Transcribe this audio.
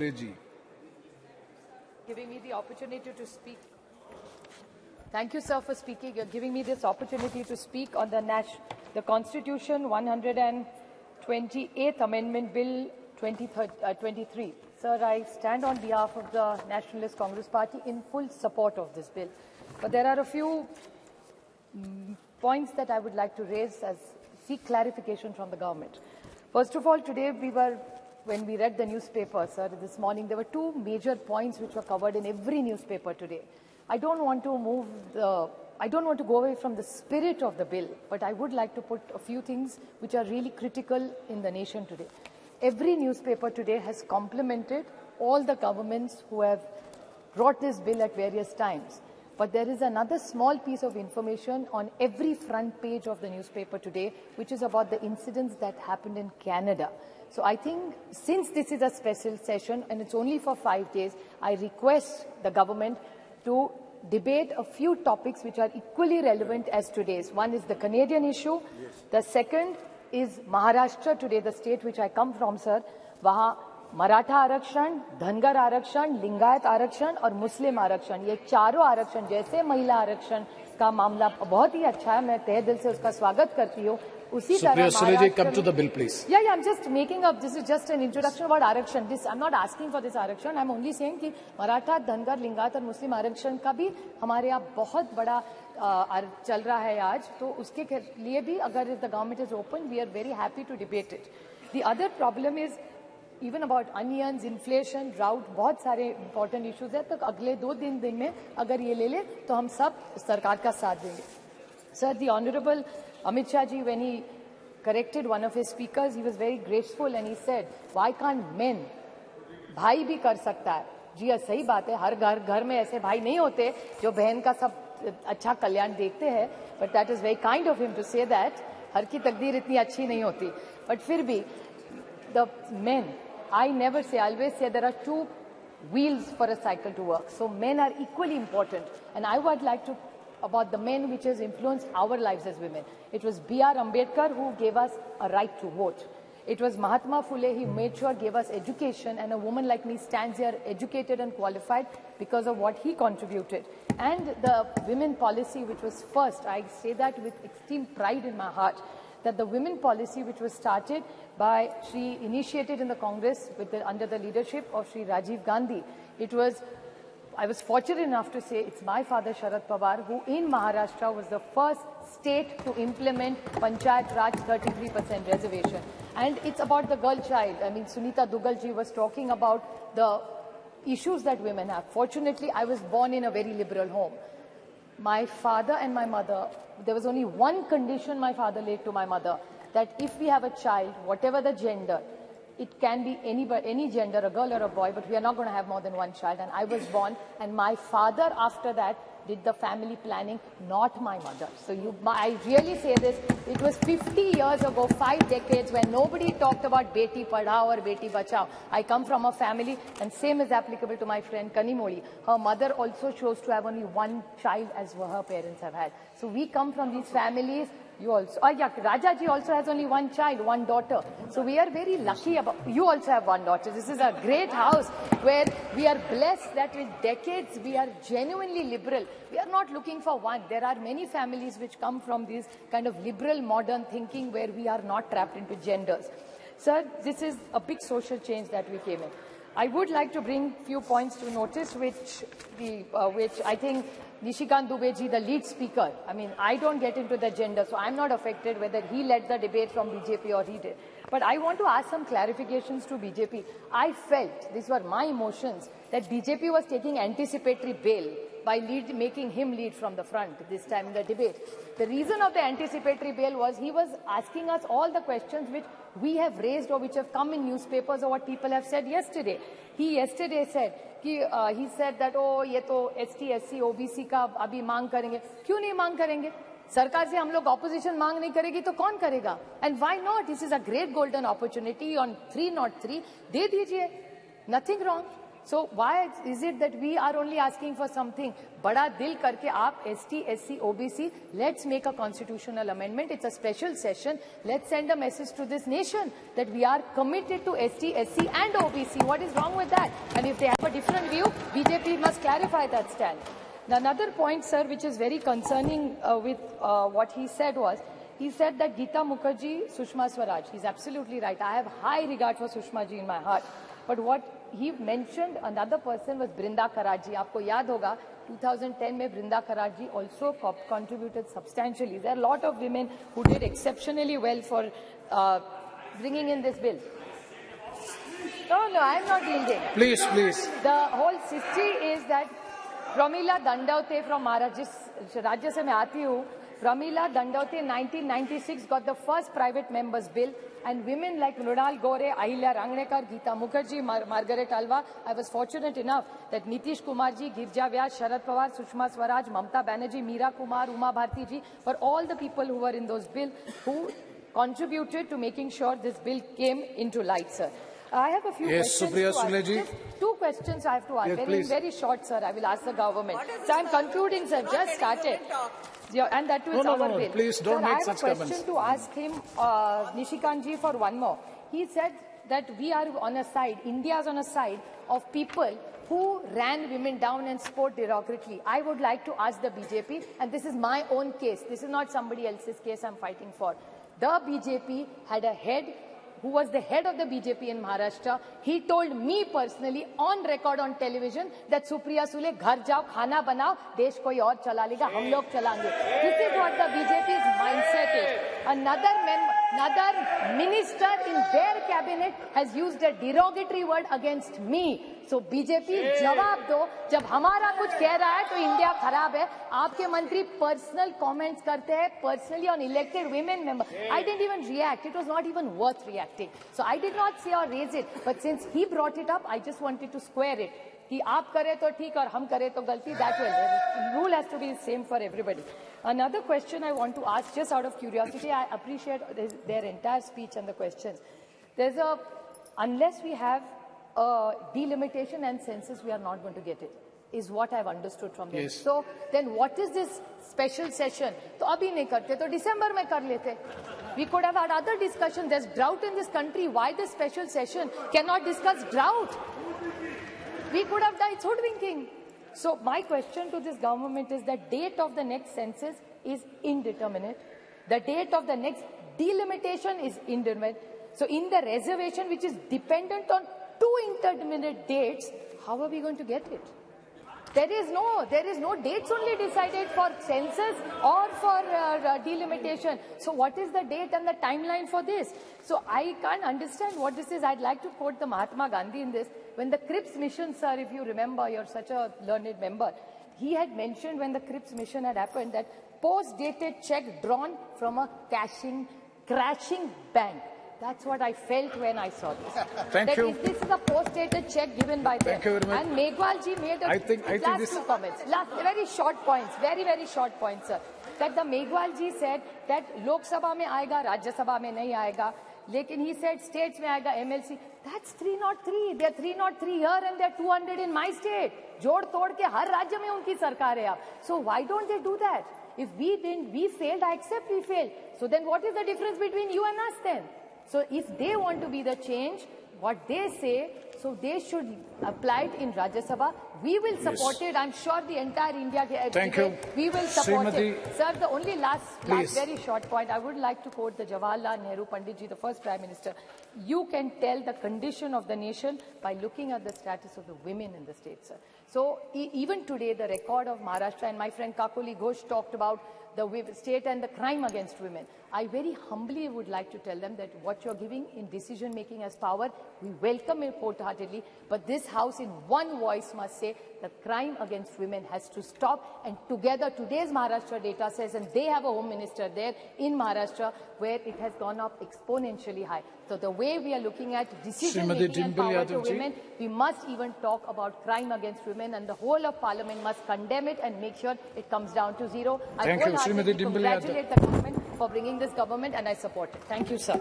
Ji. Giving me the opportunity to speak. Thank you, sir, for speaking. You're giving me this opportunity to speak on the Constitution 128th Amendment Bill 23. Sir, I stand on behalf of the Nationalist Congress Party in full support of this bill. But there are a few points that I would like to raise as seek clarification from the government. First of all, today when we read the newspaper, sir, this morning, there were two major points which were covered in every newspaper today. I don't want to go away from the spirit of the bill, but I would like to put a few things which are really critical in the nation today. Every newspaper today has complimented all the governments who have brought this bill at various times. But there is another small piece of information on every front page of the newspaper today, which is about the incidents that happened in Canada. So I think since this is a special session and it's only for 5 days, I request the government to debate a few topics which are equally relevant as today's. One is the Canadian issue. Yes. The second is Maharashtra today, the state which I come from, sir. Wahan Maratha आरक्षण, धनगर आरक्षण, लिंगायत आरक्षण और मुस्लिम आरक्षण, ये चारों आरक्षण जैसे महिला आरक्षण का मामला बहुत ही अच्छा है, मैं तहे दिल से उसका स्वागत करती हूँ. उसी तरह come to the bill, please. Yeah, I'm just making up. This is just an introduction about आरक्षण. I'm not asking for this आरक्षण. I'm only saying कि मराठा, धनगर, लिंगायत और मुस्लिम आरक्षण का भी हमारे यहाँ बहुत बड़ा चल रहा है आज. तो उसके लिए भी अगर the government is open, we are very happy to debate it. The other problem is even about onions, inflation, drought, बहुत सारे important issues हैं. तो अगले 2 दिन में अगर ये ले ले तो हम सब सरकार का साथ देंगे. Sir, the Honorable Amit Shah ji, when he corrected one of his speakers, he was very graceful and he said, why can't men? भाई भी कर सकता है. जी सही बात है, हर घर में ऐसे भाई नहीं होते जो बहन का सब अच्छा कल्याण देखते हैं. But that is very kind of him to say that. हर की तकदीर इतनी अच्छी नहीं होती. But फिर भी the men, I never say, I always say there are 2 wheels for a cycle to work. So men are equally important. And I would like to, about the men which has influenced our lives as women. It was B.R. Ambedkar who gave us a right to vote. It was Mahatma Phule, he made sure gave us education, and a woman like me stands here educated and qualified because of what he contributed. And the women policy which was first, I say that with extreme pride in my heart, that the women policy which was started by initiated in the Congress under the leadership of Shri Rajiv Gandhi. I was fortunate enough to say it's my father Sharad Pawar who in Maharashtra was the first state to implement Panchayat Raj 33% reservation. And it's about the girl child. I mean, Sunita Dugal ji was talking about the issues that women have. Fortunately, I was born in a very liberal home. My father and my mother, there was only one condition my father laid to my mother, that if we have a child, whatever the gender, it can be any gender, a girl or a boy, but we are not going to have more than one child. And I was born, and my father after that did the family planning, not my mother. So I really say this, it was 50 years ago, 5 decades, when nobody talked about Beti Padhao or Beti Bachao. I come from a family, and same is applicable to my friend Kanimoli. Her mother also chose to have only one child as her parents have had. So we come from these families. You also, Rajaji also has only one child, one daughter. So we are very lucky you also have one daughter. This is a great house where we are blessed that with decades we are genuinely liberal. We are not looking for one. There are many families which come from this kind of liberal modern thinking where we are not trapped into genders. Sir, this is a big social change that we came in. I would like to bring few points to notice which I think Nishikant Dubey ji, the lead speaker, I mean, I don't get into the gender, so I'm not affected whether he led the debate from BJP or he did. But I want to ask some clarifications to BJP. I felt, these were my emotions, that BJP was taking anticipatory bail by making him lead from the front this time in the debate. The reason of the anticipatory bail was he was asking us all the questions which we have raised or which have come in newspapers or what people have said yesterday. He yesterday said, he said that, oh, ये तो ST, SC, OBC का अभी मांग करेंगे. क्यों नहीं मांग करेंगे? सरकार से हम लोग opposition मांग नहीं करेगी तो कौन करेगा? And why not? This is a great golden opportunity on 303. दे दीजिए. Nothing wrong. So why is it that we are only asking for something? Bada dil karke aap ST, SC, OBC, let's make a constitutional amendment. It's a special session. Let's send a message to this nation that we are committed to ST, SC and OBC. What is wrong with that? And if they have a different view, BJP must clarify that stand. Another point, sir, which is very concerning with what he said was, he said that Geeta Mukherjee, Sushma Swaraj. He's absolutely right. I have high regard for Sushma ji in my heart. But what he mentioned, another person was Brinda Karaj. Aapko yaad hoga, 2010 mein Brinda Karaj also contributed substantially. There are a lot of women who did exceptionally well for bringing in this bill. No, I'm not yielding. Please, please. The whole history is that Pramila Dandavate from Maharashtra, जिस राज्य से मैं आती हूँ, Pramila Dandavate 1996 got the first private members bill, and women like Mrunal Gore, Ahilya Rangnekar, Geeta Mukherjee, Margaret Alva. I was fortunate enough that Nitish Kumar ji, Girja Vyas, Sharad Pawar, Sushma Swaraj, Mamta Banerjee, Meera Kumar, Uma Bharti ji were all the people who were in those bills who contributed to making sure this bill came into light, sir. I have a few questions Supriya to ask. Sule ji. Just 2 questions I have to ask. Yes, very short, sir. I will ask the government. So I'm concluding, sir. Just started. And that too is our bill. Please don't make such comments. I have a question to ask him, Nishikant ji, for one more. He said that we are on a side, India is on a side of people who ran women down and spoke derogatorily. I would like to ask the BJP, and this is my own case. This is not somebody else's case I'm fighting for. The BJP had a head who was the head of the BJP in Maharashtra. He told me personally on record on television that Supriya Sule, ghar jao, khana banao, desh koi aur chala lega, hum log chalange. This is what the BJP's mindset is. Another minister in their cabinet has used a derogatory word against me. So BJP, जवाब दो, जब हमारा कुछ कह रहा है तो India खराब है. आपके मंत्री पर्सनल कमेंट्स करते हैं personally on elected women member. I didn't even react. It was not even worth reacting. So I did not say or raise it. But since he brought it up, I just wanted to square it. कि आप करें तो ठीक और हम करें तो गलती. That way, the rule has to be the same for everybody. Another question I want to ask, just out of curiosity, I appreciate their entire speech and the questions. Unless we have delimitation and census, we are not going to get it, is what I've understood from them. Yes. So then what is this special session? तो अभी नहीं करते तो December में कर लेते. We could have had other discussion. There's drought in this country. Why this special session? Cannot discuss drought. We could have done hoodwinking. So my question to this government is that date of the next census is indeterminate. The date of the next delimitation is indeterminate. So in the reservation, which is dependent on 2 indeterminate dates, how are we going to get it? There is no dates only decided for census or for delimitation. So what is the date and the timeline for this? So I can't understand what this is. I'd like to quote the Mahatma Gandhi in this. When the Cripps mission, sir, if you remember, you're such a learned member, he had mentioned when the Cripps mission had happened that post-dated check drawn from a crashing bank. That's what I felt when I saw this. Thank you. This is a post-dated check given by them. Thank you very much. And Megwal ji made I think this... 2 comments. Very short points. Very, very short points, sir. That the Megwal ji said that Lok Sabha mein aayega, Rajya Sabha mein nahi aayega. Lekin he said states mein aayega, MLC. That's 303. They're 303 here and they're 200 in my state. Jod tod ke har rajya mein unki sarkar hai. So why don't they do that? If we didn't, we failed, I accept we failed. So then what is the difference between you and us then? So if they want to be the change, what they say, so they should apply it in Rajya Sabha. We will support it. I'm sure the entire India. Thank you. We will support Srimati, it. Sir, the only last very short point, I would like to quote the Jawaharlal Nehru Panditji, the first Prime Minister. You can tell the condition of the nation by looking at the status of the women in the state, sir. So even today, the record of Maharashtra, and my friend Kakoli Ghosh talked about the state and the crime against women. I very humbly would like to tell them that what you're giving in decision-making as power, we welcome it wholeheartedly, but this House in one voice must say that crime against women has to stop, and together, today's Maharashtra data says, and they have a Home Minister there in Maharashtra, where it has gone up exponentially high. So the way we are looking at decision-making and power to women, we must even talk about crime against women, and the whole of Parliament must condemn it and make sure it comes down to zero. I wholeheartedly congratulate the government for bringing this government, and I support it. Thank you, sir.